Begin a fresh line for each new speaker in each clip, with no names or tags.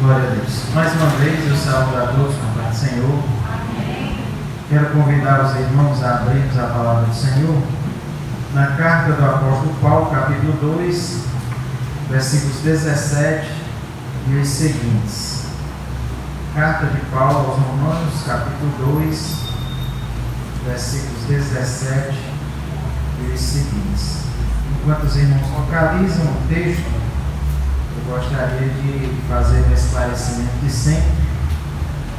Glória a Deus. Mais uma vez eu saúdo a todos com a paz do Senhor. Amém. Quero convidar os irmãos a abrirmos a palavra do Senhor na carta do apóstolo Paulo, capítulo 2, versículos 17 e os seguintes. Carta de Paulo aos Romanos, capítulo 2, versículos 17 e os seguintes. Enquanto os irmãos localizam o texto, eu gostaria de fazer um esclarecimento de sempre.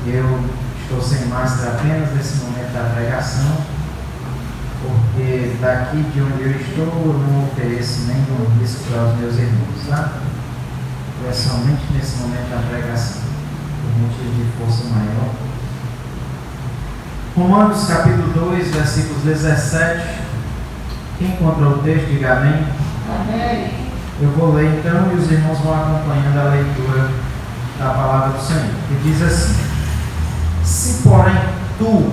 Eu estou sem máscara apenas nesse momento da pregação, porque daqui de onde eu estou eu não ofereço nenhum risco para os meus irmãos, tá? É somente nesse momento da pregação, por motivo de força maior. Romanos capítulo 2, versículos 17. Quem encontrou o texto, diga amém. Amém. Eu vou ler então e os irmãos vão acompanhando a leitura da palavra do Senhor, que diz assim: se porém tu,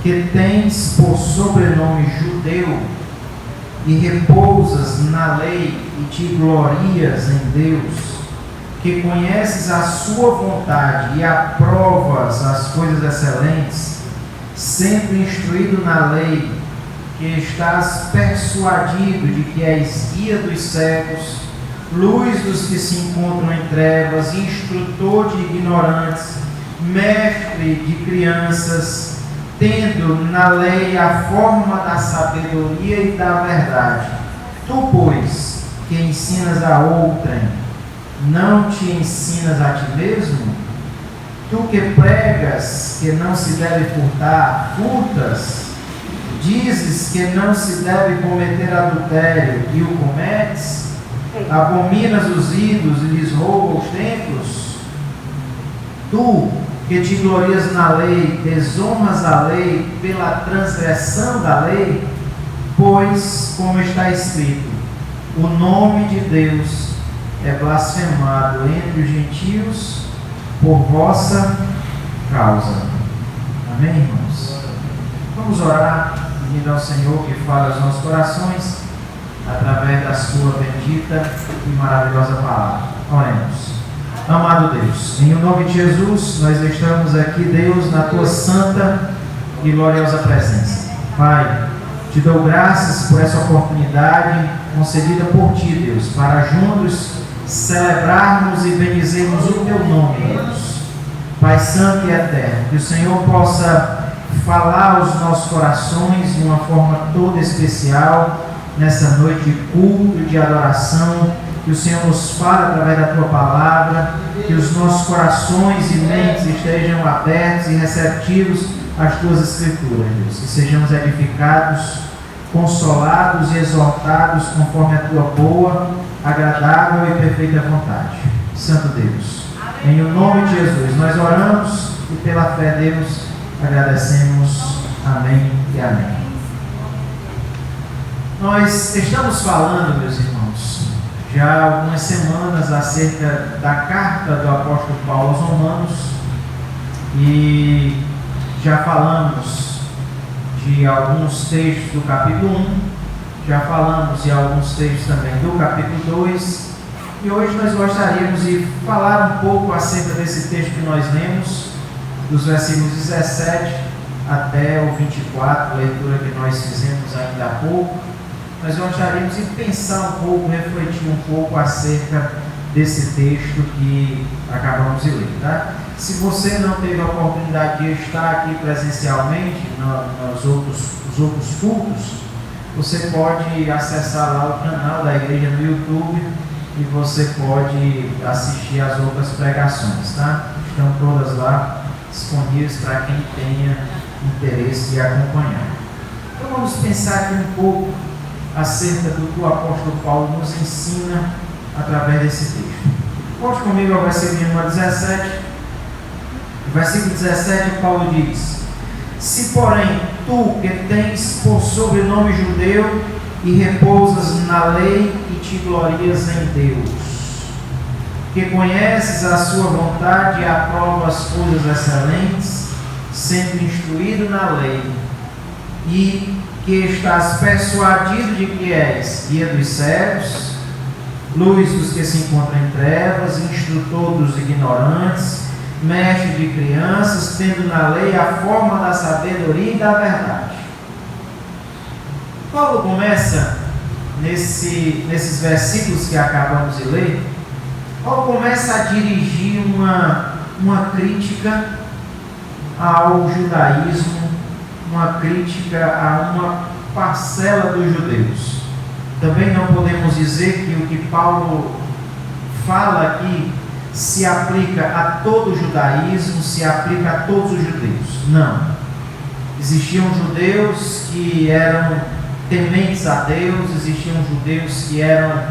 que tens por sobrenome judeu, e repousas na lei e te glorias em Deus, que conheces a sua vontade e aprovas as coisas excelentes, sendo instruído na lei, que estás persuadido de que és guia dos cegos, luz dos que se encontram em trevas, instrutor de ignorantes, mestre de crianças, tendo na lei a forma da sabedoria e da verdade. Tu, pois, que ensinas a outrem, não te ensinas a ti mesmo? Tu que pregas que não se deve furtar, furtas? Dizes que não se deve cometer adultério e o cometes? Abominas os ídolos e lhes roubas os templos? Tu, que te glorias na lei, desonras a lei pela transgressão da lei? Pois, como está escrito, o nome de Deus é blasfemado entre os gentios por vossa causa. Amém, irmãos? Vamos orar, pedindo ao Senhor que fale aos nossos corações através da sua bendita e maravilhosa palavra. Oremos. Amado Deus, em nome de Jesus, nós estamos aqui, Deus, na tua santa e gloriosa presença. Pai, te dou graças por essa oportunidade concedida por ti, Deus, para juntos celebrarmos e bendizermos o teu nome, Deus. Pai santo e eterno, que o Senhor possa falar aos nossos corações de uma forma toda especial nessa noite de culto, de adoração. Que o Senhor nos fale através da tua palavra, que os nossos corações e mentes estejam abertos e receptivos às tuas escrituras, Deus. Que sejamos edificados, consolados e exortados conforme a tua boa, agradável e perfeita vontade. Santo Deus, em o nome de Jesus nós oramos e pela fé, Deus, agradecemos. Amém e amém. Nós estamos falando, meus irmãos, já há algumas semanas acerca da carta do apóstolo Paulo aos Romanos, e já falamos de alguns textos do capítulo 1, já falamos de alguns textos também do capítulo 2, e hoje nós gostaríamos de falar um pouco acerca desse texto que nós lemos, dos versículos 17 até o 24, leitura que nós fizemos ainda há pouco. Nós gostaríamos de pensar um pouco, refletir um pouco acerca desse texto que acabamos de ler, tá? Se você não teve a oportunidade de estar aqui presencialmente nos outros cultos, você pode acessar lá o canal da igreja no YouTube e você pode assistir às outras pregações, tá? Estão todas lá disponíveis para quem tenha interesse de acompanhar. Então vamos pensar aqui um pouco acerca do que o apóstolo Paulo nos ensina através desse texto. Volte comigo ao versículo número 17. No versículo 17, Paulo diz: se porém tu, que tens por sobrenome judeu, e repousas na lei e te glorias em Deus, que conheces a sua vontade e aprovas as coisas excelentes, sendo instruído na lei, e que estás persuadido de que és guia dos cegos, luz dos que se encontram em trevas, instrutor dos ignorantes, mestre de crianças, tendo na lei a forma da sabedoria e da verdade. Paulo começa, nesses versículos que acabamos de ler, Paulo começa a dirigir uma crítica ao judaísmo, uma crítica a uma parcela dos judeus. Também não podemos dizer que o que Paulo fala aqui se aplica a todo o judaísmo, se aplica a todos os judeus. Não. Existiam judeus que eram tementes a Deus, existiam judeus que eram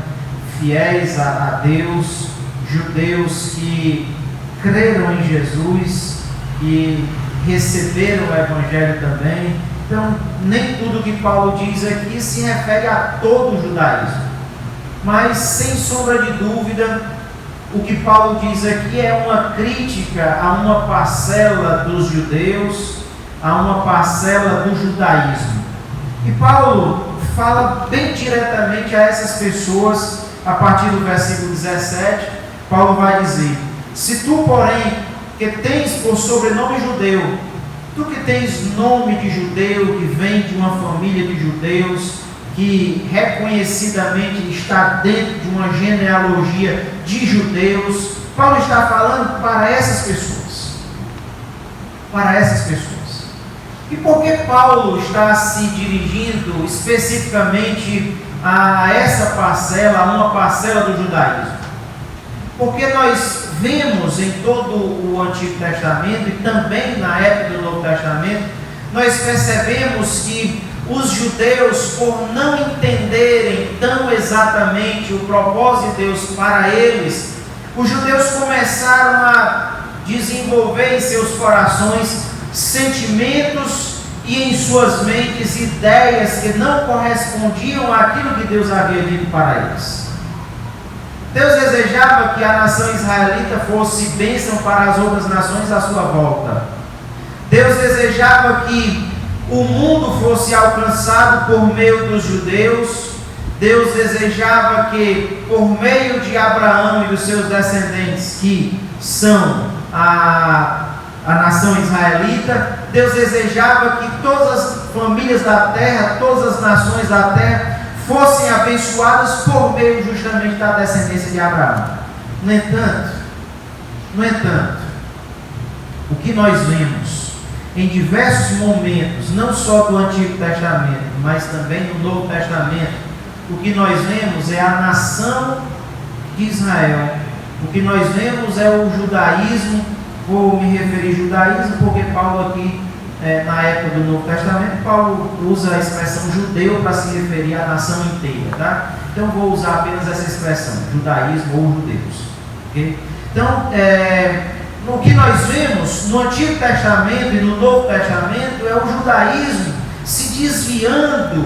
fiéis a Deus, judeus que creram em Jesus e receberam o Evangelho também. Então, nem tudo que Paulo diz aqui se refere a todo o judaísmo. Mas, sem sombra de dúvida, o que Paulo diz aqui é uma crítica a uma parcela dos judeus, a uma parcela do judaísmo. E Paulo fala bem diretamente a essas pessoas, a partir do versículo 17, Paulo vai dizer: se tu, porém, que tens por sobrenome judeu, tu que tens nome de judeu, que vem de uma família de judeus, que reconhecidamente está dentro de uma genealogia de judeus, Paulo está falando para essas pessoas. Para essas pessoas. E por que Paulo está se dirigindo especificamente a essa parcela, a uma parcela do judaísmo? Porque nós vemos em todo o Antigo Testamento e também na época do Novo Testamento, nós percebemos que os judeus, por não entenderem tão exatamente o propósito de Deus para eles, os judeus começaram a desenvolver em seus corações sentimentos e em suas mentes ideias que não correspondiam àquilo que Deus havia dito para eles. Deus desejava que a nação israelita fosse bênção para as outras nações à sua volta. Deus desejava que o mundo fosse alcançado por meio dos judeus. Deus desejava que, por meio de Abraão e dos seus descendentes, que são a nação israelita, Deus desejava que todas as famílias da terra, todas as nações da terra, fossem abençoadas por meio justamente da descendência de Abraão. No entanto, o que nós vemos em diversos momentos, não só do Antigo Testamento, mas também no Novo Testamento, o que nós vemos é a nação de Israel. O que nós vemos é o judaísmo. Vou me referir ao judaísmo porque Paulo aqui, na época do Novo Testamento, Paulo usa a expressão judeu para se referir à nação inteira, tá? Então vou usar apenas essa expressão, judaísmo ou judeus. Okay? Então, o que nós vemos no Antigo Testamento e no Novo Testamento é o judaísmo se desviando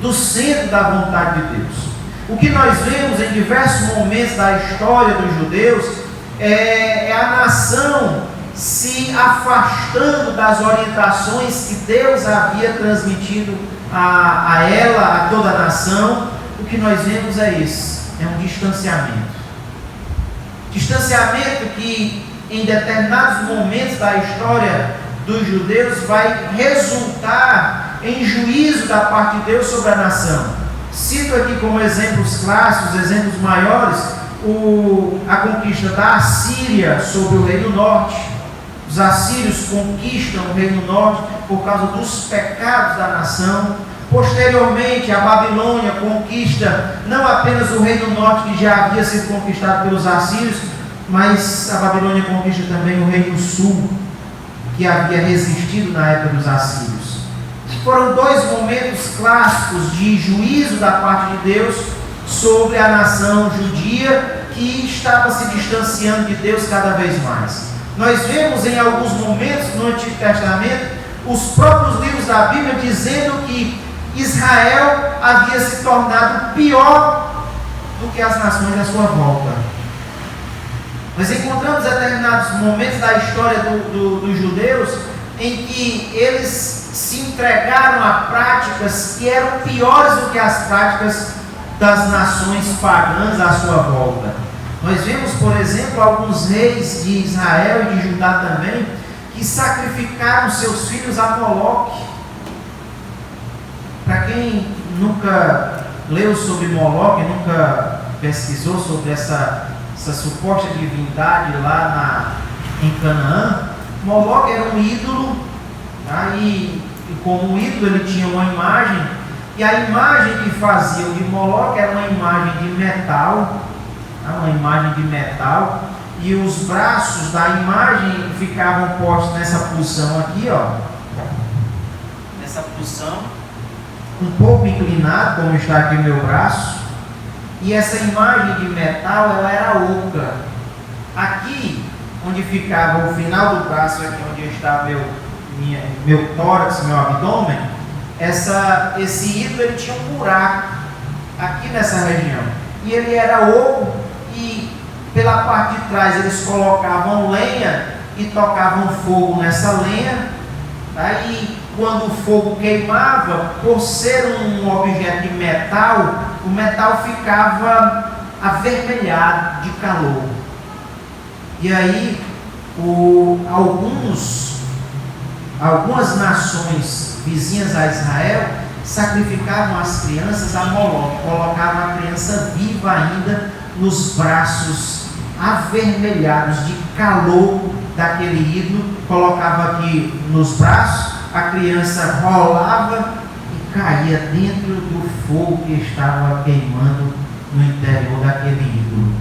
do centro da vontade de Deus. O que nós vemos em diversos momentos da história dos judeus é a nação se afastando das orientações que Deus havia transmitido a ela, a toda a nação. O que nós vemos é esse, é um distanciamento. Distanciamento que em determinados momentos da história dos judeus vai resultar em juízo da parte de Deus sobre a nação. Cito aqui como exemplos clássicos, exemplos maiores, a conquista da Assíria sobre o Reino Norte. Os assírios conquistam o Reino Norte por causa dos pecados da nação. Posteriormente, a Babilônia conquista não apenas o Reino Norte, que já havia sido conquistado pelos assírios, mas a Babilônia conquista também o Reino Sul, que havia resistido na época dos assírios. Foram dois momentos clássicos de juízo da parte de Deus sobre a nação judia, que estava se distanciando de Deus cada vez mais. Nós vemos em alguns momentos no Antigo Testamento os próprios livros da Bíblia dizendo que Israel havia se tornado pior do que as nações à sua volta. Nós encontramos determinados momentos da história dos judeus em que eles se entregaram a práticas que eram piores do que as práticas das nações pagãs à sua volta. Nós vemos, por exemplo, alguns reis de Israel e de Judá também, que sacrificaram seus filhos a Moloque. Para quem nunca leu sobre Moloque, nunca pesquisou sobre essa suposta divindade lá em Canaã, Moloque era um ídolo, tá? E como um ídolo ele tinha uma imagem, e a imagem que faziam de Moloque era uma imagem de metal, tá? Uma imagem de metal, e os braços da imagem ficavam postos nessa posição aqui, ó, nessa posição, um pouco inclinado, como está aqui o meu braço, e essa imagem de metal ela era oca. Aqui, onde ficava o final do braço, aqui onde está meu tórax, meu abdômen, esse ídolo ele tinha um buraco aqui nessa região, e ele era oco, e pela parte de trás eles colocavam lenha e tocavam fogo nessa lenha. Aí quando o fogo queimava, por ser um objeto de metal, o metal ficava avermelhado de calor. E aí algumas nações vizinhas a Israel sacrificavam as crianças a Moloque, colocavam a criança viva ainda nos braços avermelhados de calor daquele ídolo, colocava aqui nos braços, a criança rolava e caía dentro do fogo que estava queimando no interior daquele ídolo.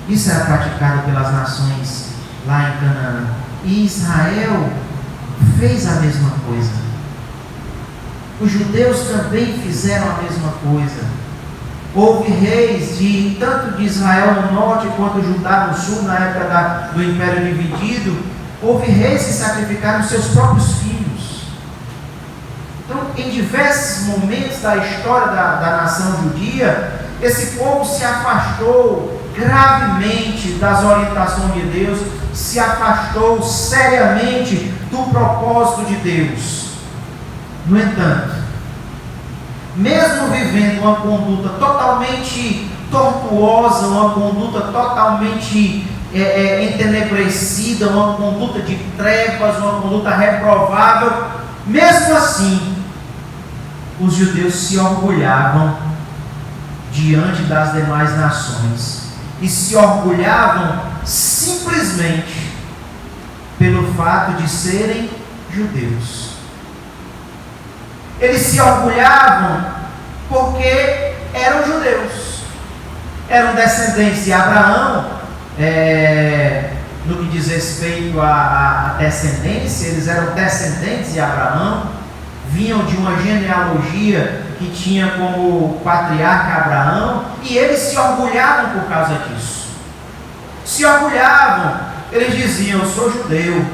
Isso era praticado pelas nações lá em Canaã, e Israel fez a mesma coisa. Os judeus também fizeram a mesma coisa. Houve reis tanto de Israel no norte quanto Judá no sul, na época do Império Dividido. Houve reis que sacrificaram seus próprios filhos. Então, em diversos momentos da história da nação judia, esse povo se afastou gravemente das orientações de Deus, se afastou seriamente do propósito de Deus. No entanto, mesmo vivendo uma conduta totalmente tortuosa, uma conduta totalmente entenebrecida, uma conduta de trevas, uma conduta reprovável, mesmo assim, os judeus se orgulhavam diante das demais nações, e se orgulhavam simplesmente pelo fato de serem judeus. Eles se orgulhavam porque eram judeus, eram descendentes de Abraão. No que diz respeito à descendência, eles eram descendentes de Abraão, vinham de uma genealogia que tinha como patriarca Abraão, e eles se orgulhavam por causa disso. Se orgulhavam, eles diziam: eu sou judeu,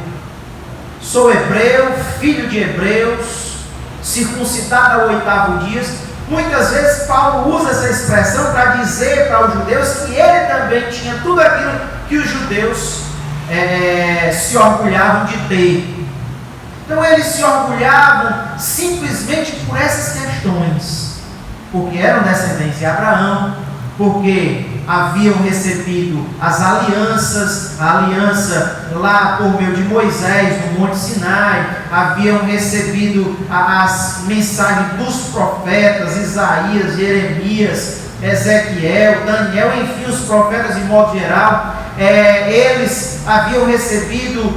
sou hebreu, filho de hebreus, circuncidado ao 8º dia. Muitas vezes Paulo usa essa expressão para dizer para os judeus que ele também tinha tudo aquilo que os judeus se orgulhavam de ter. Então eles se orgulhavam simplesmente por essas questões, porque eram descendentes de Abraão, porque haviam recebido as alianças, a aliança lá por meio de Moisés no Monte Sinai, haviam recebido as mensagens dos profetas Isaías, Jeremias, Ezequiel, Daniel, enfim, os profetas de modo geral. Eles haviam recebido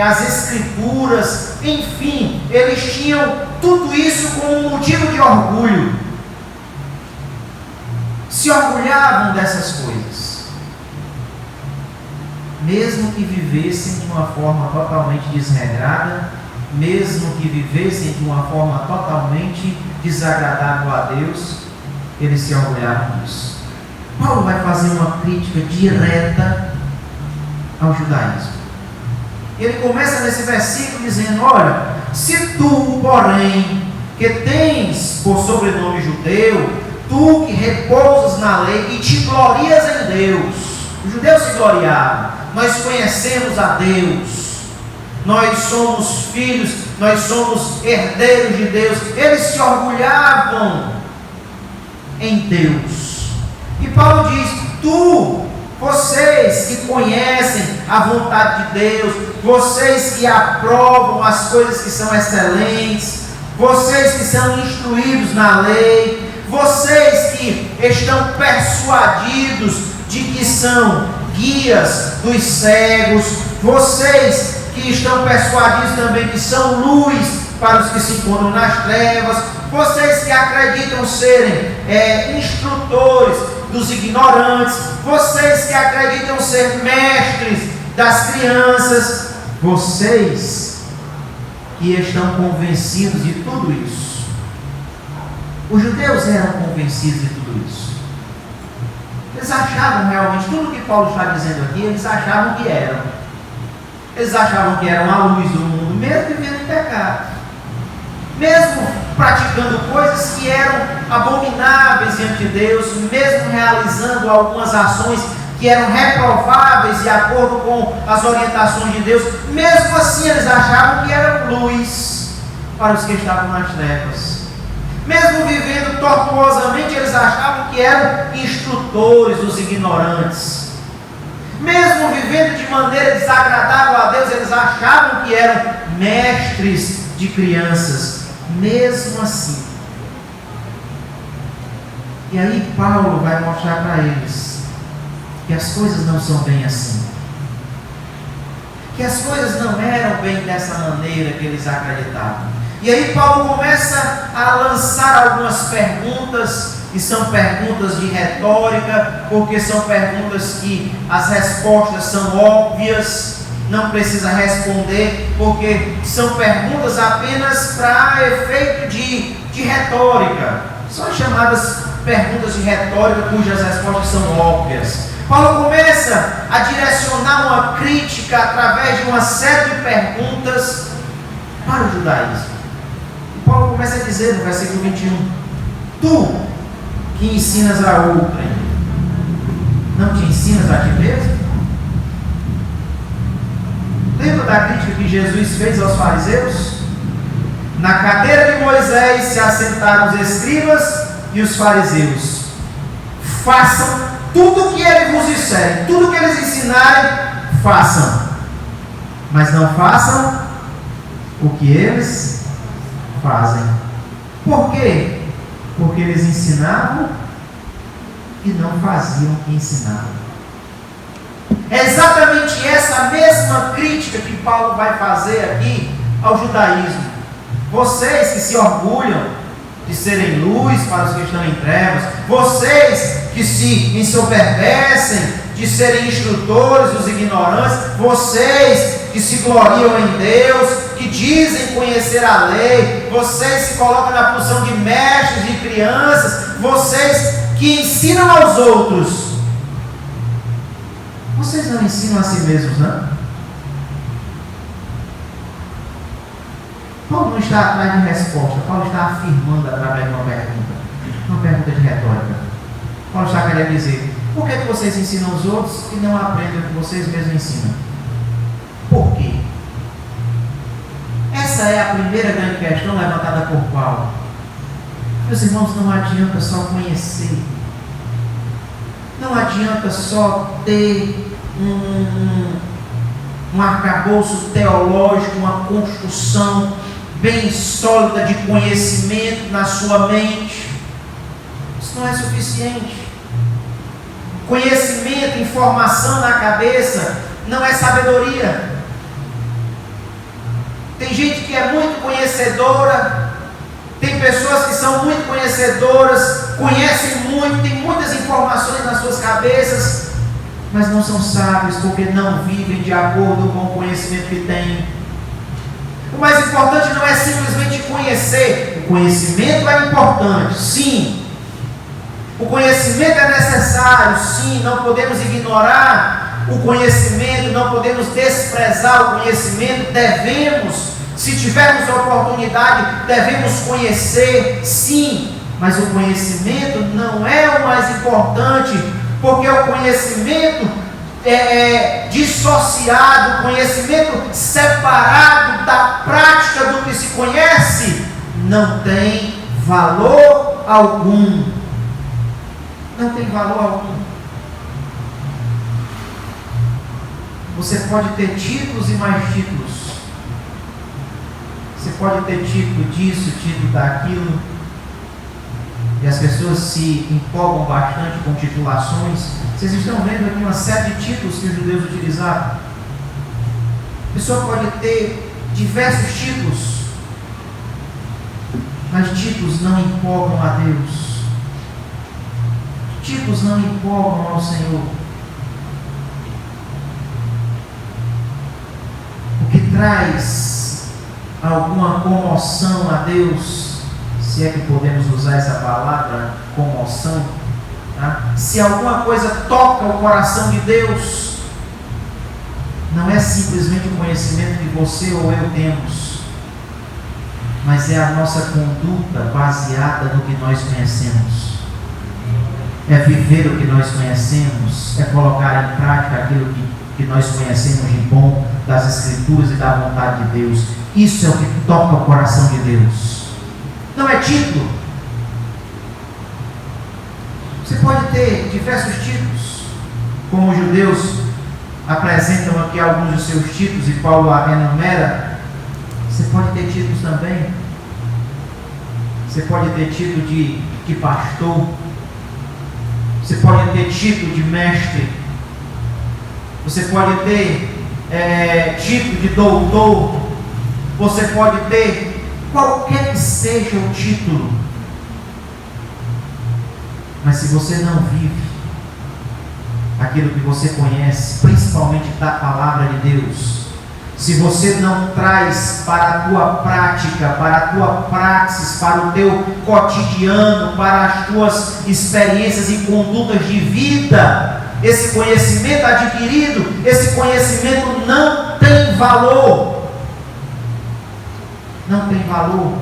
as escrituras, enfim, eles tinham tudo isso como um motivo de orgulho, se orgulhavam dessas coisas, mesmo que vivessem de uma forma totalmente desregrada, mesmo que vivessem de uma forma totalmente desagradável a Deus, eles se orgulhavam disso. Paulo vai fazer uma crítica direta ao judaísmo. Ele começa nesse versículo dizendo: olha, se tu, porém, que tens por sobrenome judeu, tu que repousas na lei e te glorias em Deus. Os judeus se gloriavam: nós conhecemos a Deus, nós somos filhos, nós somos herdeiros de Deus. Eles se orgulhavam em Deus. E Paulo diz: vocês que conhecem a vontade de Deus, vocês que aprovam as coisas que são excelentes, vocês que são instruídos na lei, vocês que estão persuadidos de que são guias dos cegos, vocês que estão persuadidos também que são luz para os que se encontram nas trevas, vocês que acreditam serem instrutores dos ignorantes, vocês que acreditam ser mestres das crianças, vocês que estão convencidos de tudo isso. Os judeus eram convencidos de tudo isso. Eles achavam realmente, tudo que Paulo está dizendo aqui, eles achavam que eram. Eles achavam que eram a luz do mundo, mesmo vivendo em pecado. Mesmo praticando coisas que eram abomináveis diante de Deus, mesmo realizando algumas ações que eram reprováveis de acordo com as orientações de Deus, mesmo assim eles achavam que eram luz para os que estavam nas trevas. Mesmo vivendo tortuosamente, eles achavam que eram instrutores dos ignorantes. Mesmo vivendo de maneira desagradável a Deus, eles achavam que eram mestres de crianças. Mesmo assim. E aí Paulo vai mostrar para eles que as coisas não são bem assim. Que as coisas não eram bem dessa maneira que eles acreditavam. E aí Paulo começa a lançar algumas perguntas, e são perguntas de retórica, porque são perguntas que as respostas são óbvias, não precisa responder, porque são perguntas apenas para efeito de retórica. São chamadas perguntas de retórica cujas respostas são óbvias. Paulo começa a direcionar uma crítica através de uma série de perguntas para o judaísmo. E Paulo começa a dizer no versículo 21: tu que ensinas a outrem, não te ensinas a ti mesmo? Lembra da crítica que Jesus fez aos fariseus? Na cadeira de Moisés se assentaram os escribas e os fariseus. Façam tudo o que ele vos disser, tudo o que eles ensinarem, façam. Mas não façam o que eles fazem. Por quê? Porque eles ensinavam e não faziam o que ensinavam. É exatamente essa mesma crítica que Paulo vai fazer aqui ao judaísmo. Vocês que se orgulham de serem luz para os que estão em trevas, vocês que se ensoberbecem de serem instrutores dos ignorantes, vocês que se gloriam em Deus, que dizem conhecer a lei, vocês se colocam na posição de mestres de crianças, vocês que ensinam aos outros, vocês não ensinam a si mesmos, não? Paulo não está atrás de resposta, Paulo está afirmando através de uma pergunta de retórica. Paulo está querendo dizer: por que vocês ensinam os outros e não aprendem o que vocês mesmos ensinam? Por quê? Essa é a primeira grande questão levantada por Paulo. Meus irmãos, não adianta só conhecer, não adianta só ter um arcabouço teológico, uma construção bem sólida de conhecimento na sua mente. Isso não é suficiente. Conhecimento, informação na cabeça não é sabedoria. Tem gente que é muito conhecedora, tem pessoas que são muito conhecedoras, conhecem muito, têm muitas informações nas suas cabeças, mas não são sábios porque não vivem de acordo com o conhecimento que têm. O mais importante não é simplesmente conhecer. O conhecimento é importante, sim. O conhecimento é necessário, sim. Não podemos ignorar o conhecimento, não podemos desprezar o conhecimento. Devemos, se tivermos a oportunidade, devemos conhecer, sim. Mas o conhecimento não é o mais importante, porque o conhecimento dissociado, o conhecimento separado da prática do que se conhece, não tem valor algum. não tem valor algum. Você pode ter títulos e mais títulos. Você pode ter título disso, título daquilo. E as pessoas se empolgam bastante com titulações. Vocês estão vendo aqui uma série de títulos que os judeus utilizaram. A pessoa pode ter diversos títulos, mas títulos não empolgam a Deus. Títulos não empolgam ao Senhor. O que traz alguma comoção a Deus, se é que podemos usar essa palavra, comoção, tá? Se alguma coisa toca o coração de Deus, não é simplesmente o conhecimento que você ou eu temos, mas é a nossa conduta baseada no que nós conhecemos. É viver o que nós conhecemos, é colocar em prática aquilo que nós conhecemos de bom das Escrituras e da vontade de Deus. Isso é o que toca o coração de Deus. Não é título. Você pode ter diversos títulos, como os judeus apresentam aqui alguns dos seus títulos e Paulo enumera. Você pode ter títulos também. Você pode ter título de pastor. Você pode ter título de mestre. Você pode ter título de doutor. Você pode ter qualquer que seja o título. Mas se você não vive aquilo que você conhece, principalmente da palavra de Deus, se você não traz para a tua prática, para a tua praxis, para o teu cotidiano, para as tuas experiências e condutas de vida, esse conhecimento adquirido, esse conhecimento não tem valor. Não tem valor.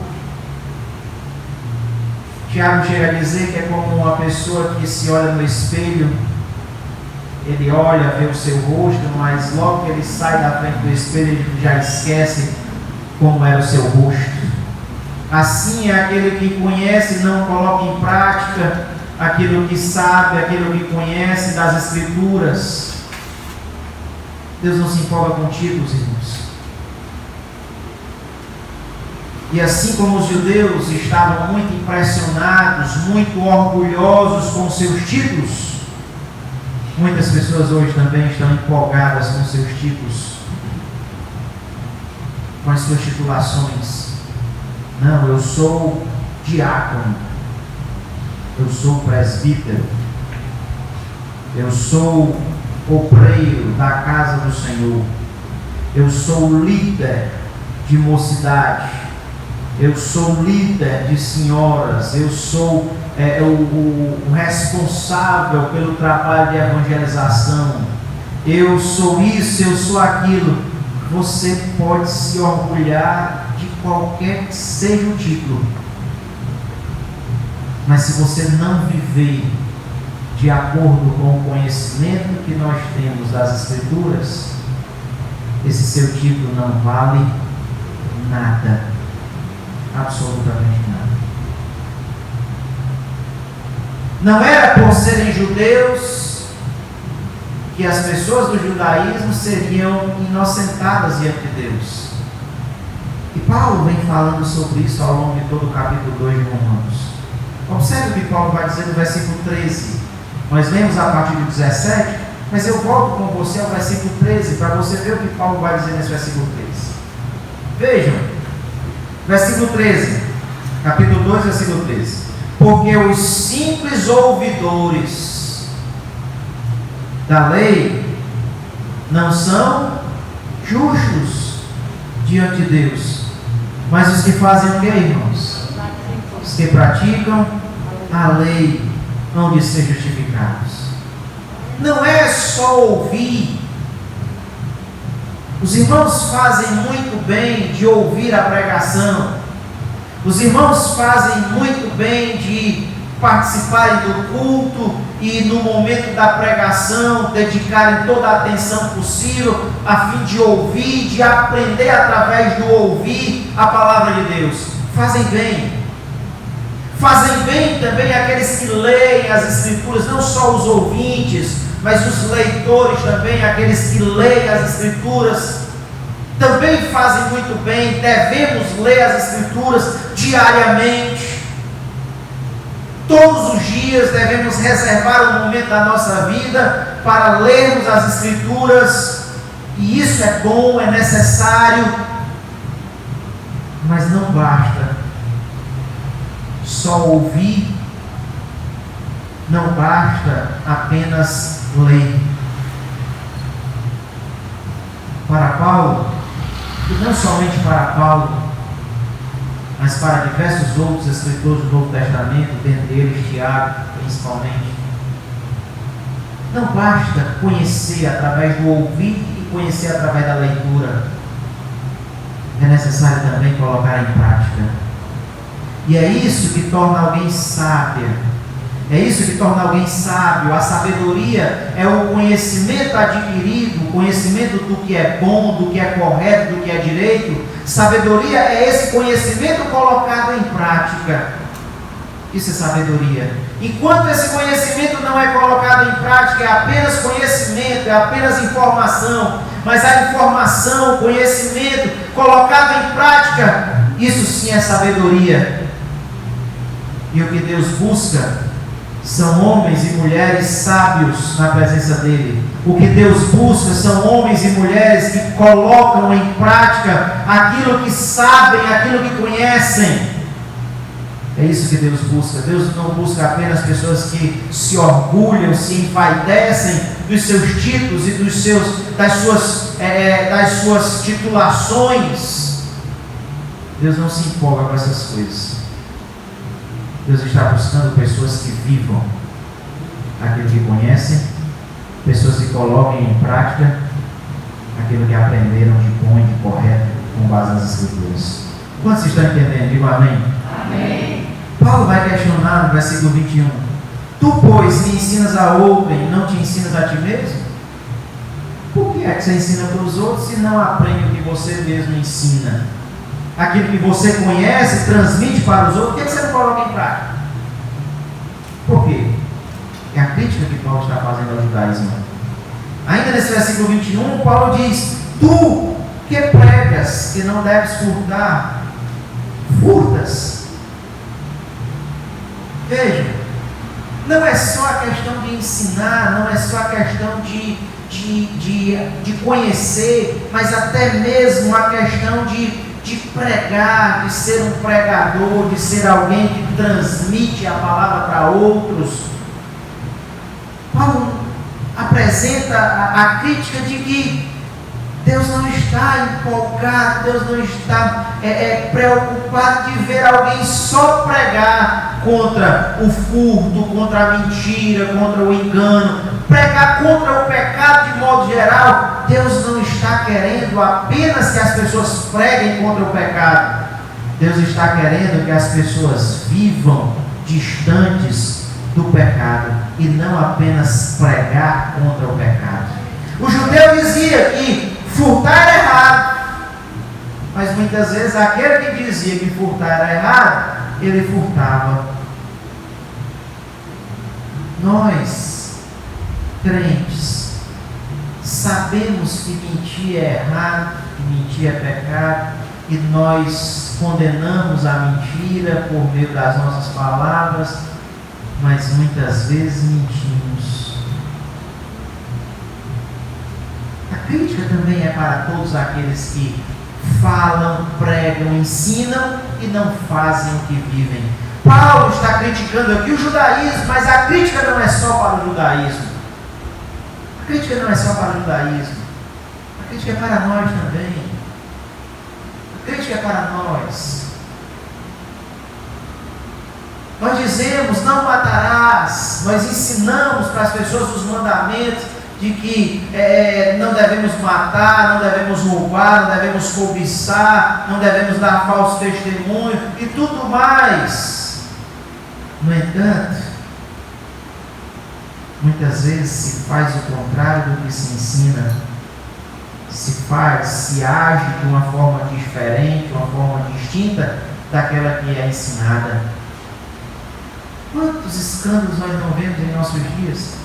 Tiago chega a dizer que é como uma pessoa que se olha no espelho. Ele olha, vê o seu rosto, mas logo que ele sai da frente do espelho, ele já esquece como era o seu rosto. Assim é aquele que conhece e não coloca em prática aquilo que sabe, aquilo que conhece das Escrituras. Deus não se empolga com títulos, irmãos. E assim como os judeus estavam muito impressionados, muito orgulhosos com seus títulos, muitas pessoas hoje também estão empolgadas com seus títulos, com as suas titulações. Não, eu sou diácono, eu sou presbítero, eu sou obreiro da casa do Senhor, eu sou líder de mocidade, eu sou líder de senhoras, eu sou o responsável pelo trabalho de evangelização, eu sou isso, eu sou aquilo. Você pode se orgulhar de qualquer que seja o título, mas se você não viver de acordo com o conhecimento que nós temos das Escrituras, esse seu título não vale nada. Absolutamente nada. Não era por serem judeus que as pessoas do judaísmo seriam inocentadas diante de Deus. E Paulo vem falando sobre isso ao longo de todo o capítulo 2 de Romanos. Observe o que Paulo vai dizer no versículo 13. Nós lemos a partir do 17, mas eu volto com você ao versículo 13 para você ver o que Paulo vai dizer nesse versículo 13. Vejam. Versículo 13, capítulo 2, versículo 13. Porque os simples ouvidores da lei não são justos diante de Deus, mas os que fazem o que, irmãos? Os que praticam a lei hão de ser justificados. Não é só ouvir. Os irmãos fazem muito bem de ouvir a pregação. Os irmãos fazem muito bem de participarem do culto e no momento da pregação dedicarem toda a atenção possível a fim de ouvir, de aprender através do ouvir a palavra de Deus. Fazem bem. Fazem bem também aqueles que leem as Escrituras, não só os ouvintes, mas os leitores também, aqueles que leem as Escrituras, também fazem muito bem. Devemos ler as Escrituras diariamente. Todos os dias devemos reservar um momento da nossa vida para lermos as Escrituras, e isso é bom, é necessário, mas não basta só ouvir, não basta apenas ler. Para Paulo, e não somente para Paulo, mas para diversos outros escritores do Novo Testamento, dentre eles Tiago principalmente, não basta conhecer através do ouvir e conhecer através da leitura, é necessário também colocar em prática. E é isso que torna alguém sábio. É isso que torna alguém sábio. A sabedoria é o conhecimento adquirido, o conhecimento do que é bom, do que é correto, do que é direito. Sabedoria é esse conhecimento colocado em prática. Isso é sabedoria. Enquanto esse conhecimento não é colocado em prática, é apenas conhecimento, é apenas informação. Mas a informação, o conhecimento colocado em prática, isso sim é sabedoria. E o que Deus busca são homens e mulheres sábios na presença dEle. O que Deus busca são homens e mulheres que colocam em prática aquilo que sabem, aquilo que conhecem. É isso que Deus busca. Deus não busca apenas pessoas que se orgulham, se envaidecem dos seus títulos e das suas titulações. Deus não se empolga com essas coisas. Deus está buscando pessoas que vivam aquilo que conhecem, pessoas que coloquem em prática aquilo que aprenderam de bom e de correto com base nas Escrituras. Quantos estão entendendo? Digo amém.
Amém.
Paulo vai questionar no versículo 21. Tu, pois, que ensinas a outrem, não te ensinas a ti mesmo? Por que é que você ensina para os outros se não aprende o que você mesmo ensina? Aquilo que você conhece, transmite para os outros, por que você não coloca em prática? Por quê? É a crítica que Paulo está fazendo ao judaísmo. Ainda nesse versículo 21, Paulo diz: tu que pregas que não deves furtar, furtas. Veja, não é só a questão de ensinar, não é só a questão de conhecer, mas até mesmo a questão de pregar, de ser um pregador, de ser alguém que transmite a palavra para outros. Paulo apresenta a crítica de que Deus não está empolgado, Deus não está preocupado de ver alguém só pregar contra o furto, contra a mentira, contra o engano, pregar contra o pecado de modo geral. Deus não está querendo apenas que as pessoas preguem contra o pecado. Deus está querendo que as pessoas vivam distantes do pecado e não apenas pregar contra o pecado. O judeu dizia que furtar era errado, mas muitas vezes aquele que dizia que furtar era errado, ele furtava. Nós, crentes, sabemos que mentir é errado, que mentir é pecado, e nós condenamos a mentira por meio das nossas palavras, mas muitas vezes mentimos. A crítica também é para todos aqueles que falam, pregam, ensinam e não fazem o que vivem. Paulo está criticando aqui o judaísmo, mas a crítica não é só para o judaísmo. A crítica não é só para o judaísmo. A crítica é para nós também. A crítica é para nós. Nós dizemos, não matarás. Nós ensinamos para as pessoas os mandamentos de que não devemos matar, não devemos roubar, não devemos cobiçar, não devemos dar falso testemunho e tudo mais. No entanto, muitas vezes se faz o contrário do que se ensina, se age de uma forma diferente, uma forma distinta daquela que é ensinada. Quantos escândalos nós não vemos em nossos dias?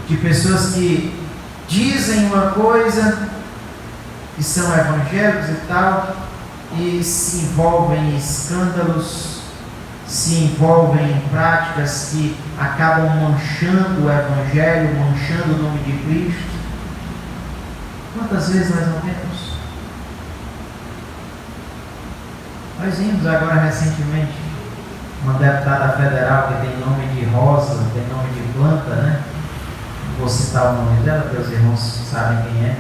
De pessoas que dizem uma coisa, que são evangélicos e tal, e se envolvem em escândalos, se envolvem em práticas que acabam manchando o Evangelho, manchando o nome de Cristo. Quantas vezes nós não vemos? Nós vimos agora recentemente uma deputada federal que tem nome de Rosa, tem nome de planta, né? Não vou citar o nome dela, porque os irmãos sabem quem é.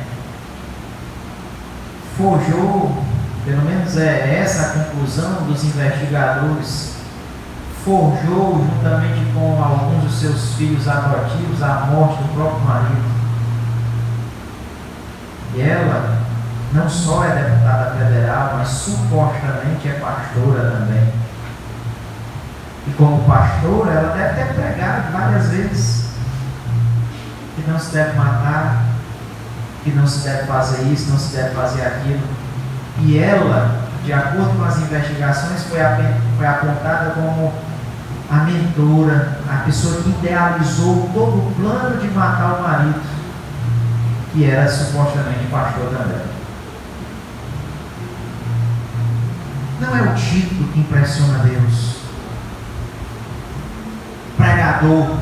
Forjou, pelo menos é essa a conclusão dos investigadores, forjou juntamente com alguns dos seus filhos adotivos a morte do próprio marido. E ela não só é deputada federal, mas supostamente é pastora também. E como pastora, ela deve ter pregado várias vezes que não se deve matar, que não se deve fazer isso, não se deve fazer aquilo. E ela, de acordo com as investigações, foi apontada como a mentora, a pessoa que idealizou todo o plano de matar o marido, que era supostamente pastor também. Não é o título que impressiona Deus. Pregador,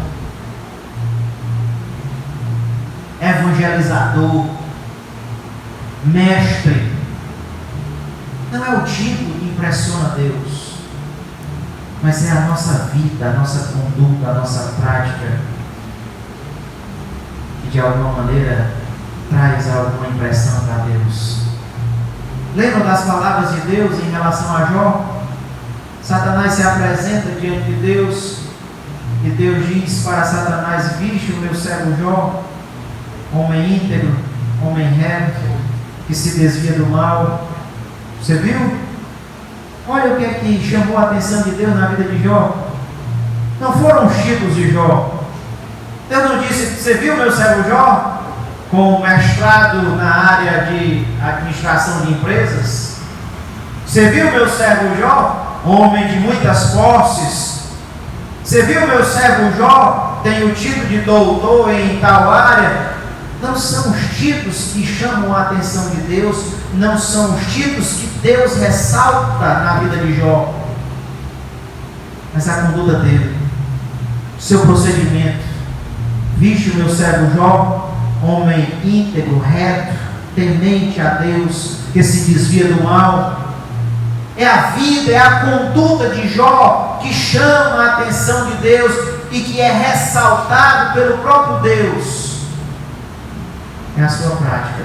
evangelizador, mestre. Não é o título que impressiona Deus, mas é a nossa vida, a nossa conduta, a nossa prática, que de alguma maneira traz alguma impressão para Deus. Lembram das palavras de Deus em relação a Jó? Satanás se apresenta diante de Deus e Deus diz para Satanás: viste o meu servo Jó, homem íntegro, homem reto, que se desvia do mal. Você viu? Olha o que é que chamou a atenção de Deus na vida de Jó. Não foram os títulos de Jó. Deus não disse: você viu meu servo Jó, com mestrado na área de administração de empresas? Você viu meu servo Jó, homem de muitas posses? Você viu meu servo Jó, tem o título de doutor em tal área? Não são os títulos que chamam a atenção de Deus, não são os títulos que Deus ressalta na vida de Jó, mas a conduta dele, seu procedimento. Viste o meu servo Jó, homem íntegro, reto, temente a Deus, que se desvia do mal. É a vida, é a conduta de Jó que chama a atenção de Deus e que é ressaltado pelo próprio Deus. É a sua prática.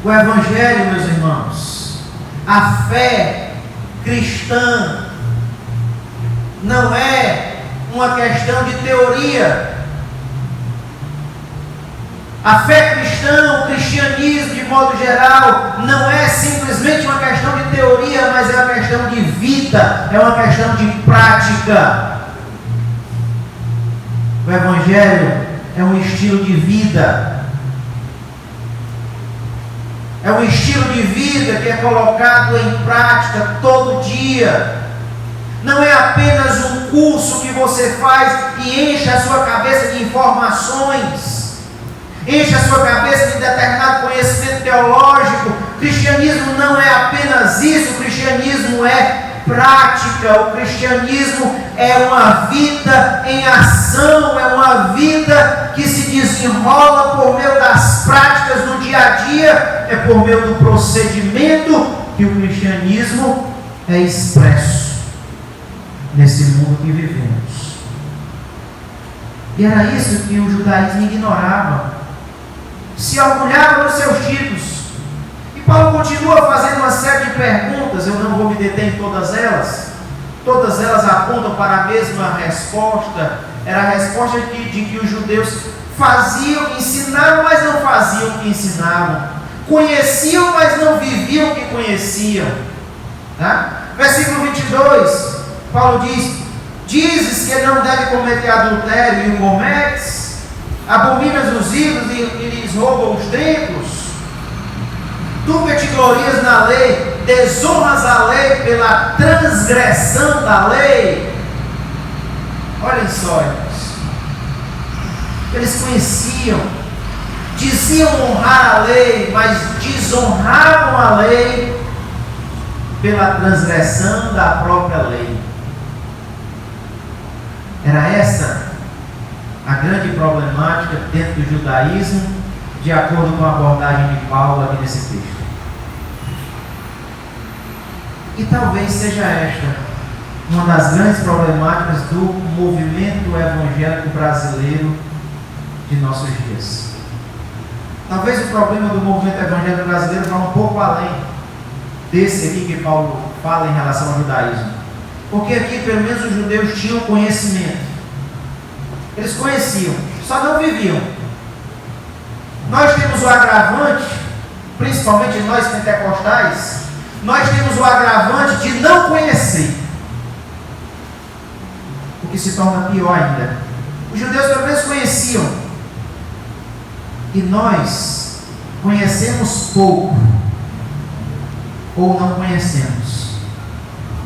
O Evangelho, meus irmãos, a fé cristã não é uma questão de teoria. A fé cristã, o cristianismo de modo geral, não é simplesmente uma questão de teoria, mas é uma questão de vida, é uma questão de prática. O Evangelho é um estilo de vida. É um estilo de vida que é colocado em prática todo dia. Não é apenas um curso que você faz e enche a sua cabeça de informações. Enche a sua cabeça de determinado conhecimento teológico. O cristianismo não é apenas isso, o cristianismo é prática, o cristianismo é uma vida em ação, é uma vida que se desenrola por meio das práticas do dia a dia, é por meio do procedimento que o cristianismo é expresso nesse mundo que vivemos. E era isso que o judaísmo ignorava. Se orgulhava nos seus títulos. E Paulo continua fazendo uma série de perguntas, eu não vou me deter em todas elas. Todas elas apontam para a mesma resposta. Era a resposta de que os judeus faziam, ensinavam, mas não faziam o que ensinavam. Conheciam, mas não viviam o que conheciam. Tá? Versículo 22, Paulo diz: dizes que não deve cometer adultério e o cometes? Abominas os ídolos e lhes roubam os templos? Tu que te glorias na lei, desonras a lei pela transgressão da lei. Olhem só, irmãos. Eles conheciam, diziam honrar a lei, mas desonravam a lei pela transgressão da própria lei. Era essa a grande problemática dentro do judaísmo, de acordo com a abordagem de Paulo aqui nesse texto. E talvez seja esta uma das grandes problemáticas do movimento evangélico brasileiro de nossos dias. Talvez o problema do movimento evangélico brasileiro vá um pouco além desse aqui que Paulo fala em relação ao judaísmo. Porque aqui, pelo menos, os judeus tinham conhecimento. Eles conheciam, só não viviam. Nós temos o agravante, principalmente nós pentecostais, nós temos o agravante de não conhecer. O que se torna pior ainda. Os judeus pelo menos conheciam. E nós conhecemos pouco. Ou não conhecemos.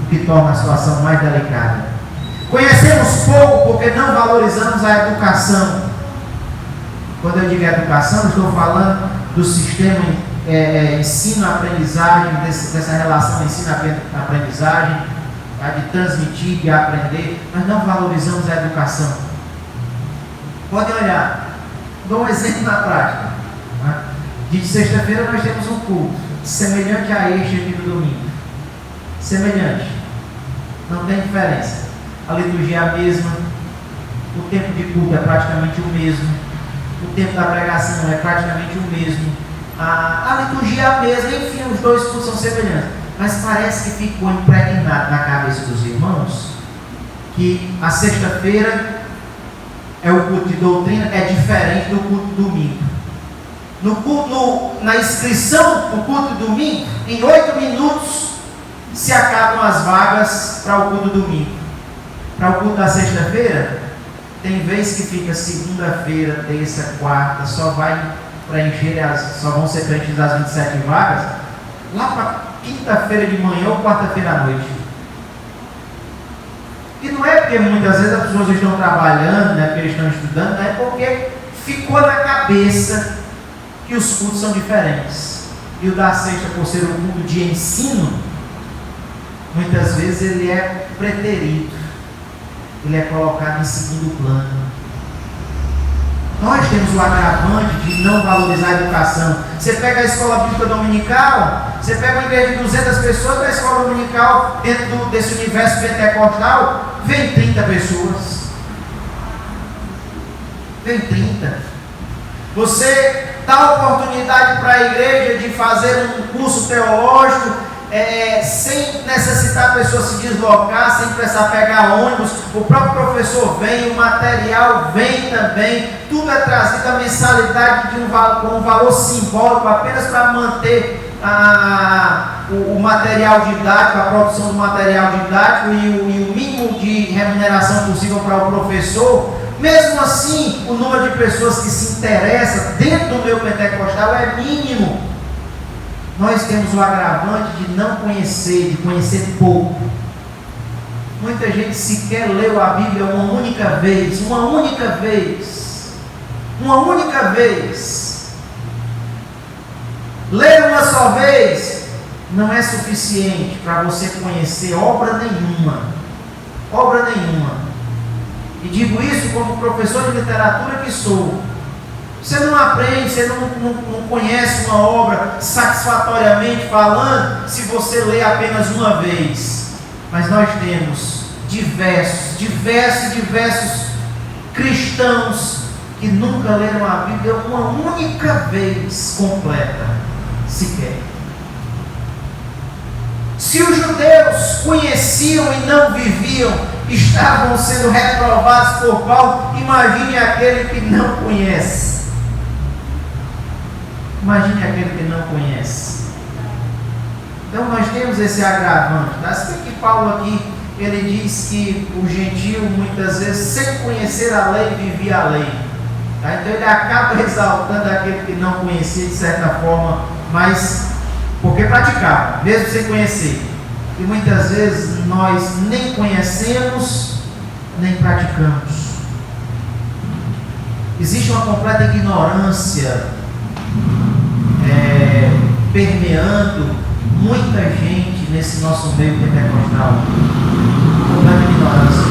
O que torna a situação mais delicada. Conhecemos pouco porque não valorizamos a educação. Quando eu digo educação, eu estou falando do sistema ensino-aprendizagem, dessa relação ensino-aprendizagem, de transmitir, de aprender. Nós não valorizamos a educação. Podem olhar, dou um exemplo na prática. De sexta-feira nós temos um culto semelhante a este aqui do domingo. Semelhante. Não tem diferença. A liturgia é a mesma. O tempo de culto é praticamente o mesmo. O tempo da pregação é praticamente o mesmo. A liturgia é a mesma. Enfim, os dois cultos são semelhantes. Mas parece que ficou impregnado na cabeça dos irmãos que a sexta-feira é o culto de doutrina, é diferente do culto do domingo. Na inscrição do culto do domingo, em 8 minutos se acabam as vagas para o culto do domingo. Para o culto da sexta-feira, tem vez que fica segunda-feira, terça, quarta, só vão ser preenchidas as 27 vagas lá para quinta-feira de manhã ou quarta-feira à noite. E não é porque muitas vezes as pessoas estão trabalhando, não é porque eles estão estudando, não é porque ficou na cabeça que os cultos são diferentes. E o da sexta, por ser um culto de ensino, muitas vezes ele é preterido, ele é colocado em segundo plano. Nós temos o agravante de não valorizar a educação. Você pega a escola bíblica dominical, você pega uma igreja de 200 pessoas, da escola dominical, dentro desse universo pentecostal, vem 30 pessoas. Vem 30. Você dá oportunidade para a igreja de fazer um curso teológico, sem necessitar a pessoa se deslocar, sem precisar pegar ônibus. O próprio professor vem, o material vem também, tudo é trazido, a mensalidade com um valor simbólico apenas para manter o material didático, a produção do material didático e o mínimo de remuneração possível para o professor. Mesmo assim, o número de pessoas que se interessam dentro do meio pentecostal é mínimo. Nós temos o agravante de não conhecer, de conhecer pouco. Muita gente sequer leu a Bíblia uma única vez. Ler uma só vez não é suficiente para você conhecer obra nenhuma. E digo isso como professor de literatura que sou. Você não aprende, você não conhece uma obra satisfatoriamente falando se você lê apenas uma vez. Mas nós temos diversos cristãos que nunca leram a Bíblia uma única vez completa, sequer. Se os judeus conheciam e não viviam, estavam sendo reprovados por Paulo, imagine aquele que não conhece. Imagine aquele que não conhece. Então nós temos esse agravante. Assim que Paulo aqui, ele diz que o gentio muitas vezes, sem conhecer a lei, vivia a lei. Tá? Então ele acaba exaltando aquele que não conhecia de certa forma, mas porque praticava, mesmo sem conhecer. E muitas vezes nós nem conhecemos nem praticamos. Existe uma completa ignorância permeando muita gente nesse nosso meio pentecostal. Completa ignorância.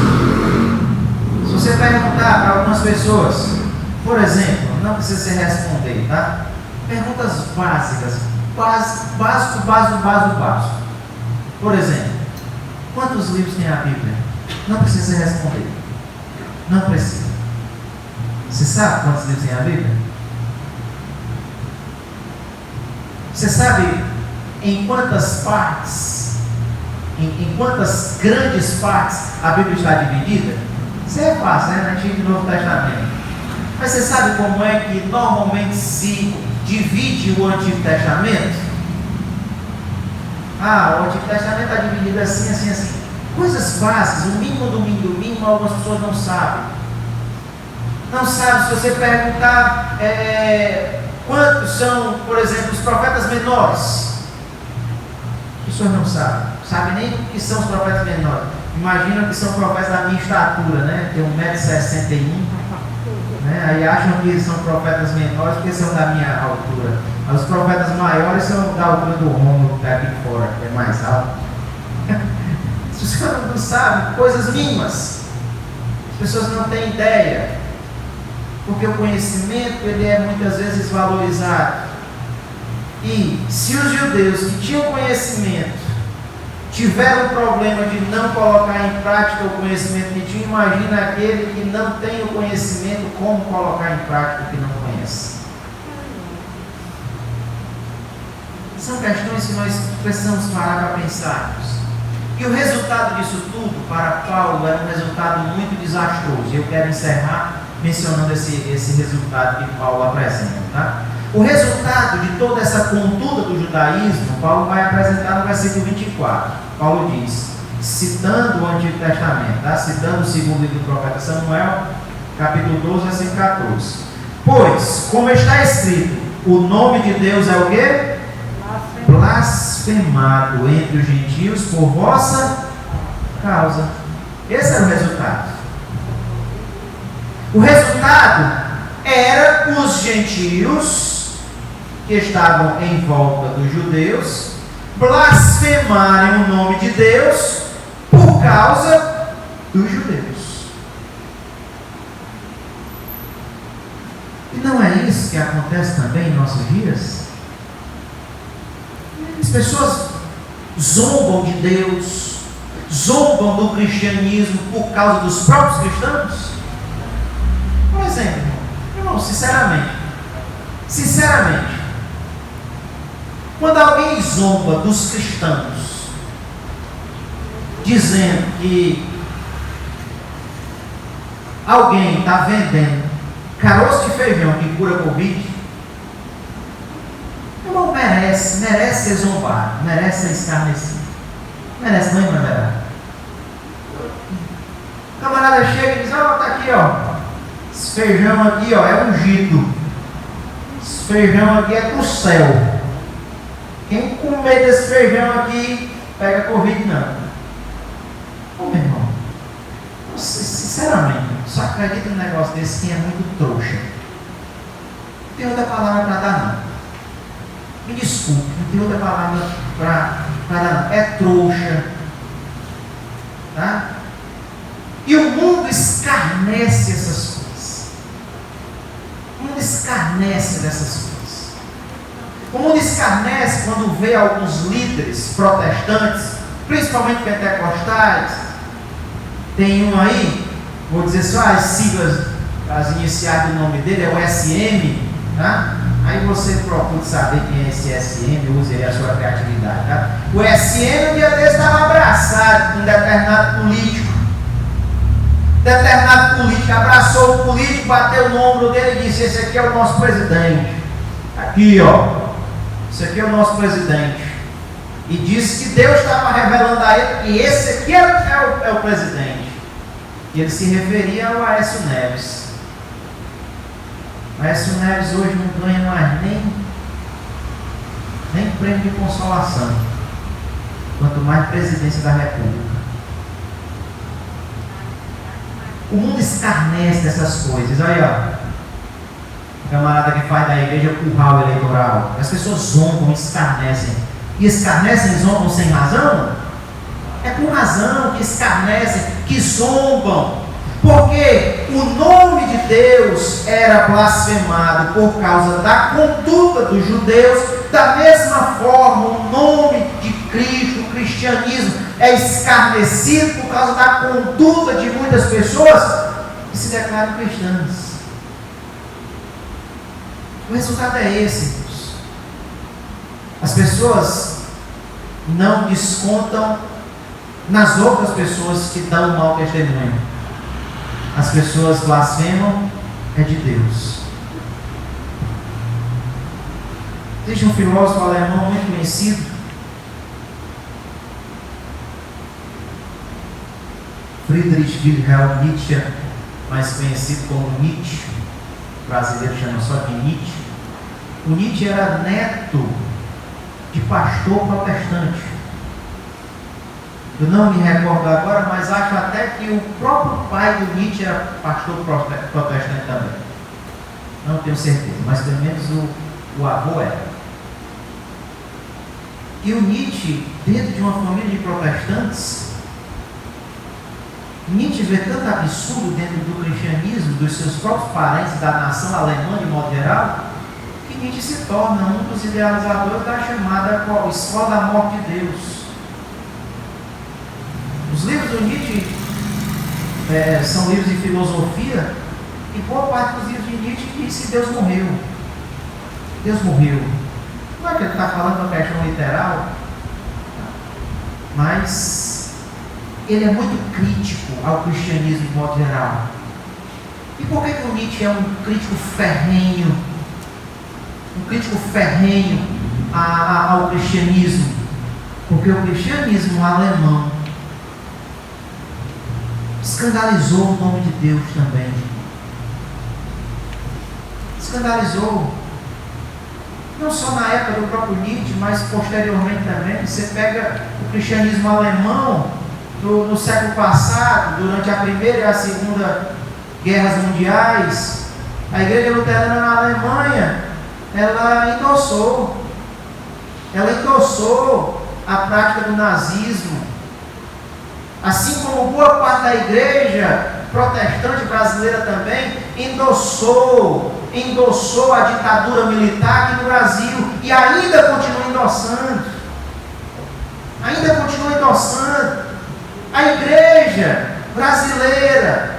Se você perguntar para algumas pessoas, por exemplo, não precisa se responder, tá? Perguntas básicas, básico. Por exemplo, quantos livros tem a Bíblia? Não precisa responder. Não precisa. Você sabe quantos livros tem a Bíblia? Você sabe em quantas partes, em quantas grandes partes a Bíblia está dividida? Isso é fácil, né? Antigo e Novo Testamento. Mas você sabe como é que normalmente se divide o Antigo Testamento? O Antigo Testamento está dividido assim. Coisas básicas, o mínimo do mínimo, algumas pessoas não sabem. Não sabe, se você perguntar quantos são, por exemplo, os profetas menores. As pessoas não sabem nem o que são os profetas menores. Imaginam que são profetas da minha estatura, né? Tem 1,61 m. Né? Aí acham que são profetas menores porque são da minha altura. Os profetas maiores são da altura do Rômulo, que está aqui fora, que é mais alto. As pessoas não sabem, coisas mínimas. As pessoas não têm ideia. Porque o conhecimento ele é muitas vezes valorizado. E se os judeus que tinham conhecimento tiveram o problema de não colocar em prática o conhecimento que tinham, imagina aquele que não tem o conhecimento, como colocar em prática o que não conhece. São questões que nós precisamos parar para pensarmos. E o resultado disso tudo, para Paulo, era um resultado muito desastroso. Eu quero encerrar mencionando esse resultado que Paulo apresenta. Tá? O resultado de toda essa conduta do judaísmo, Paulo vai apresentar no versículo 24. Paulo diz, citando o Antigo Testamento, tá? Citando o segundo livro do profeta Samuel, capítulo 12, versículo 14. Pois, como está escrito, o nome de Deus é o quê? Blasfemado entre os gentios por vossa causa. Esse era o resultado. O resultado era os gentios que estavam em volta dos judeus blasfemarem o nome de Deus por causa dos judeus. E não é isso que acontece também em nossos dias? As pessoas zombam de Deus, zombam do cristianismo por causa dos próprios cristãos. Por exemplo, irmão, sinceramente, quando alguém zomba dos cristãos, dizendo que alguém está vendendo caroço de feijão que cura Covid, irmão, merece ser zombado, merece ser escarnecido. Merece, não, irmã Vera? O camarada chega e diz, tá aqui, esse feijão aqui, é ungido. Esse feijão aqui é do céu. Quem comer desse feijão aqui, pega Covid, não. Meu irmão, sinceramente, só acredita num negócio desse quem é muito trouxa. Não tem outra palavra para dar, não. Me desculpe, não tem outra palavra para dar, não. É trouxa. Tá? E o mundo escarnece essas coisas. O mundo escarnece dessas coisas. O mundo escarnece quando vê alguns líderes protestantes, principalmente pentecostais. Tem um aí, vou dizer só as siglas, as iniciais do nome dele, é o SM, tá? Aí você procura saber quem é esse SM, use aí a sua criatividade, tá? O SM, um dia desse, estava abraçado com um determinado político. Determinado político abraçou o político, bateu no ombro dele e disse, esse aqui é o nosso presidente. Aqui, esse aqui é o nosso presidente. E disse que Deus estava revelando a ele que esse aqui é o presidente. E ele se referia ao Aécio Neves. O Aécio Neves hoje não ganha mais nem prêmio de consolação, quanto mais presidência da República. O mundo escarnece dessas coisas. Aí, ó. Camarada que faz da igreja curral eleitoral. As pessoas zombam, escarnecem. E escarnecem e zombam sem razão? É com razão que escarnecem, que zombam. Porque o nome de Deus era blasfemado por causa da conduta dos judeus. Da mesma forma, o nome de Cristo, o cristianismo, é escarnecido por causa da conduta de muitas pessoas que se declaram cristãs. O resultado é esse, irmãos. As pessoas não descontam nas outras pessoas que dão mau testemunho. As pessoas blasfemam é de Deus. Existe um filósofo alemão muito conhecido, Friedrich Wilhelm Nietzsche, mais conhecido como Nietzsche, o brasileiro chama só de Nietzsche. O Nietzsche era neto de pastor protestante. Eu não me recordo agora, mas acho até que o próprio pai do Nietzsche era pastor protestante também. Não tenho certeza, mas pelo menos o avô era. E o Nietzsche, dentro de uma família de protestantes, Nietzsche vê tanto absurdo dentro do cristianismo, dos seus próprios parentes, da nação alemã de modo geral, que Nietzsche se torna um dos idealizadores da chamada Escola da Morte de Deus. Os livros do Nietzsche são livros de filosofia, e boa parte dos livros de Nietzsche diz que Deus morreu. Deus morreu. Não é que ele está falando uma questão literal, mas ele é muito crítico ao cristianismo de modo geral. E por que o Nietzsche é um crítico ferrenho? Um crítico ferrenho ao cristianismo? Porque o cristianismo alemão escandalizou o nome de Deus também. Escandalizou. Não só na época do próprio Nietzsche, mas posteriormente também. Você pega o cristianismo alemão no século passado, durante a Primeira e a Segunda Guerras Mundiais, a Igreja Luterana na Alemanha, ela endossou a prática do nazismo. Assim como boa parte da igreja protestante brasileira também endossou a ditadura militar aqui no Brasil e ainda continua endossando a igreja brasileira.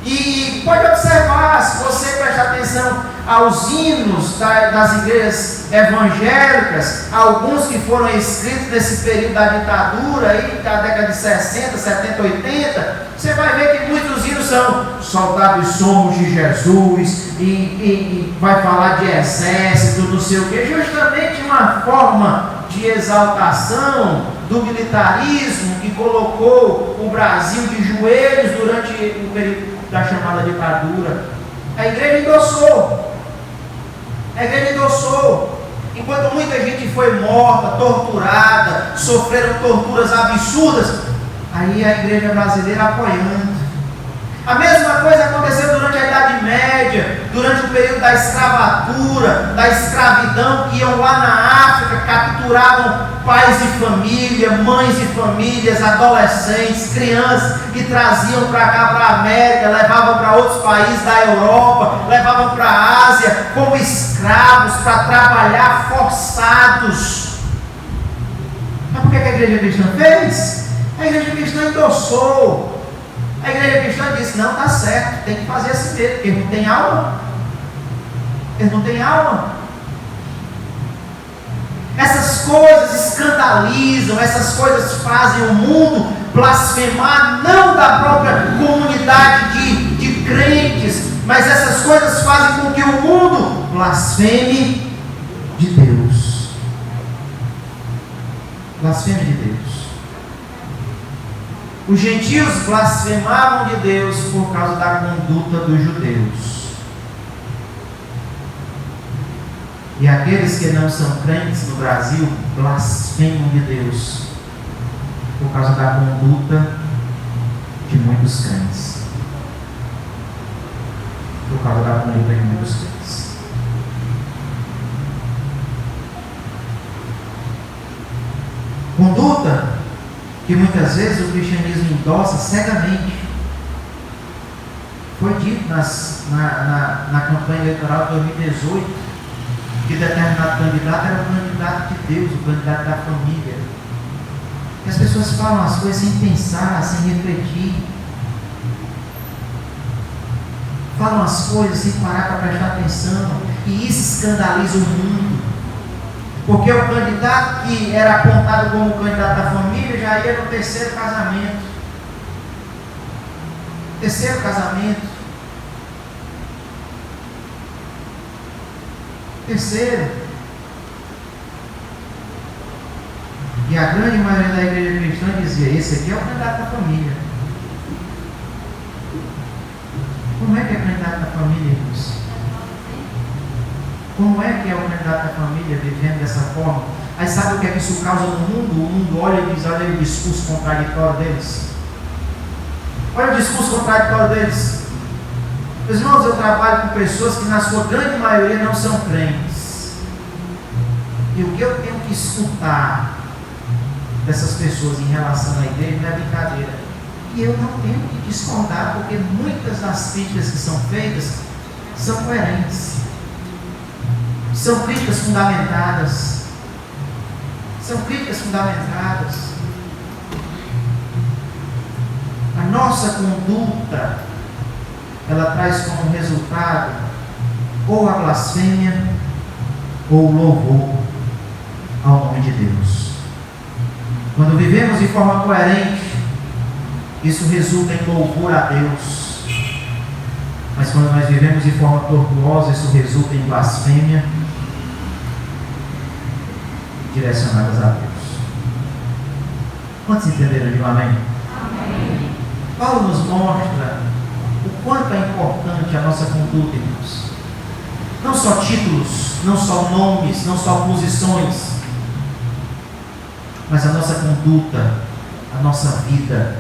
E pode observar, se você prestar atenção aos hinos das igrejas evangélicas, alguns que foram escritos nesse período da ditadura, aí, da década de 60, 70, 80, você vai ver que muitos hinos são soldados somos de Jesus, e vai falar de exército, não sei o que, justamente uma forma de exaltação do militarismo que colocou o Brasil de joelhos durante o período da chamada ditadura. A igreja endossou. Enquanto muita gente foi morta, torturada, sofreram torturas absurdas, aí a igreja brasileira apoiando. A mesma coisa aconteceu durante a Idade Média, durante o período da escravatura, da escravidão, que iam lá na África, capturavam pais de família, mães de famílias, adolescentes, crianças, e traziam para cá, para a América, levavam para outros países da Europa, levavam para a Ásia, como escravos, para trabalhar forçados. Mas por que a igreja cristã fez? A igreja cristã endossou. A igreja cristã disse, não, está certo, tem que fazer assim mesmo, porque não tem alma. Eles não têm alma. Essas coisas escandalizam, essas coisas fazem o mundo blasfemar, não da própria comunidade de crentes, mas essas coisas fazem com que o mundo blasfeme de Deus. Blasfeme de Deus. Os gentios blasfemavam de Deus por causa da conduta dos judeus. E aqueles que não são crentes no Brasil blasfemam de Deus por causa da conduta de muitos crentes. por causa da conduta que muitos fez. Conduta que muitas vezes o cristianismo endossa cegamente. Foi dito na campanha eleitoral de 2018 que determinado candidato era o candidato de Deus, o candidato da família. E as pessoas falam as coisas sem pensar, sem refletir. Falam as coisas sem parar para prestar atenção. E isso escandaliza o mundo. Porque o candidato que era apontado como candidato da família já ia no terceiro casamento. Terceiro casamento. Terceiro. E a grande maioria da igreja cristã dizia: esse aqui é o candidato da família. Como é que é candidato da família, irmãos? Como é que é o candidato da família vivendo dessa forma? Aí sabe o que é que isso causa no mundo? O mundo olha e diz: olha o discurso contraditório deles. Olha o discurso contraditório deles. Meus irmãos, eu trabalho com pessoas que na sua grande maioria não são crentes. E o que eu tenho que escutar dessas pessoas em relação à igreja não é brincadeira. E eu não tenho que discordar, porque muitas das críticas que são feitas são coerentes. São críticas fundamentadas. São críticas fundamentadas. A nossa conduta, ela traz como resultado ou a blasfêmia ou o louvor ao nome de Deus. Quando vivemos de forma coerente, isso resulta em louvor a Deus. Mas quando nós vivemos de forma tortuosa, isso resulta em blasfêmia direcionadas a Deus. Quantos entenderam? Digo amém? Amém. Paulo nos mostra o quanto é importante a nossa conduta, irmãos. Não só títulos, não só nomes, não só posições, mas a nossa conduta, a nossa vida,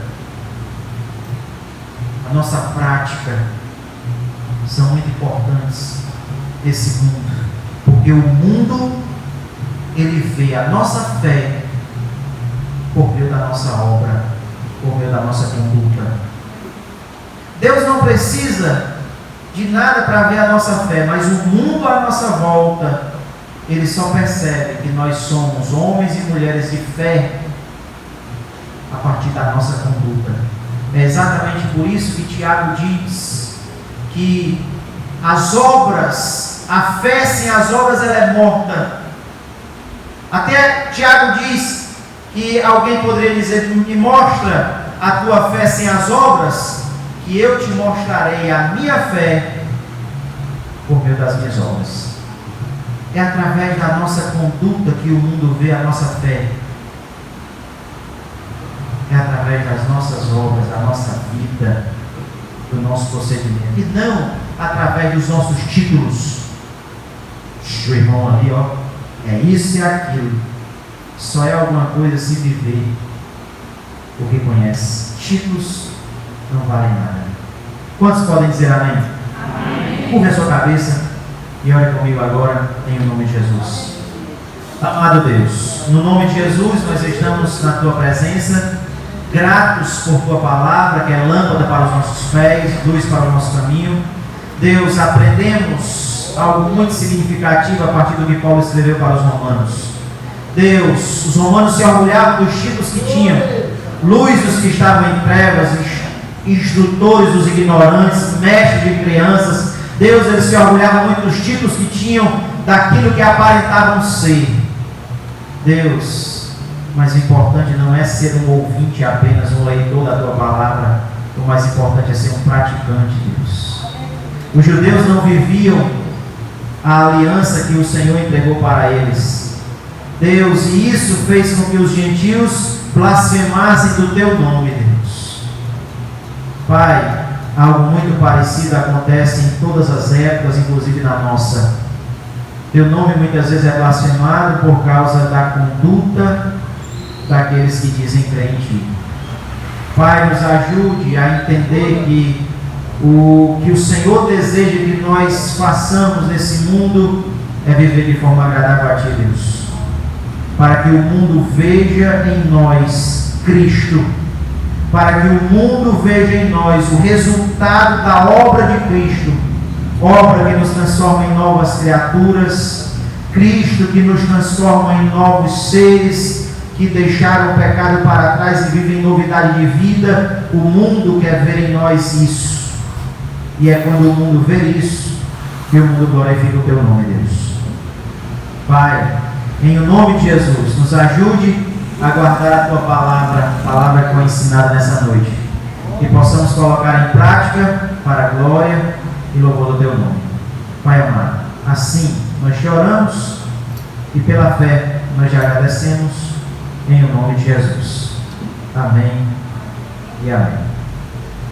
a nossa prática são muito importantes nesse mundo. Porque o mundo, ele vê a nossa fé por meio da nossa obra, por meio da nossa conduta. Deus não precisa de nada para ver a nossa fé, mas o mundo à nossa volta, ele só percebe que nós somos homens e mulheres de fé a partir da nossa conduta. É exatamente por isso que Tiago diz que as obras, a fé sem as obras, ela é morta. Até Tiago diz que alguém poderia dizer: me mostra a tua fé sem as obras, que eu te mostrarei a minha fé por meio das minhas obras. É através da nossa conduta que o mundo vê a nossa fé. É através das nossas obras, da nossa vida, do nosso procedimento. E não através dos nossos títulos. O irmão ali, ó, é isso e aquilo. Só é alguma coisa se viver porque conhece. Títulos não valem nada. Quantos podem dizer amém? Amém. Curva a sua cabeça e ore comigo agora, em nome de Jesus. Amado Deus, no nome de Jesus, nós estamos na tua presença, gratos por tua palavra, que é lâmpada para os nossos pés, luz para o nosso caminho. Deus, aprendemos algo muito significativo a partir do que Paulo escreveu para os romanos. Deus, os romanos se orgulhavam dos títulos que tinham: luz dos que estavam em trevas, instrutores dos ignorantes, mestres de crianças. Deus, eles se orgulhavam muito dos títulos que tinham, daquilo que aparentavam ser. Deus, mas o importante não é ser um ouvinte apenas, um leitor da tua palavra. O mais importante é ser um praticante, Deus. Os judeus não viviam a aliança que o Senhor entregou para eles, Deus, e isso fez com que os gentios blasfemassem do teu nome, Deus. Pai, algo muito parecido acontece em todas as épocas, inclusive na nossa. Teu nome muitas vezes é blasfemado por causa da conduta daqueles que dizem crer em ti. Pai, nos ajude a entender que O que o Senhor deseja que nós façamos nesse mundo é viver de forma agradável a Ti, Deus, para que o mundo veja em nós Cristo, para que o mundo veja em nós o resultado da obra de Cristo, obra que nos transforma em novas criaturas, Cristo que nos transforma em novos seres que deixaram o pecado para trás e vivem em novidade de vida. O mundo quer ver em nós isso. E é quando o mundo vê isso que o mundo glorifica o Teu nome, Deus. Pai, em nome de Jesus, nos ajude a guardar a Tua palavra que foi ensinada nessa noite. Que possamos colocar em prática para a glória e louvor do Teu nome. Pai amado, assim nós te oramos e pela fé nós já agradecemos em nome de Jesus. Amém e amém.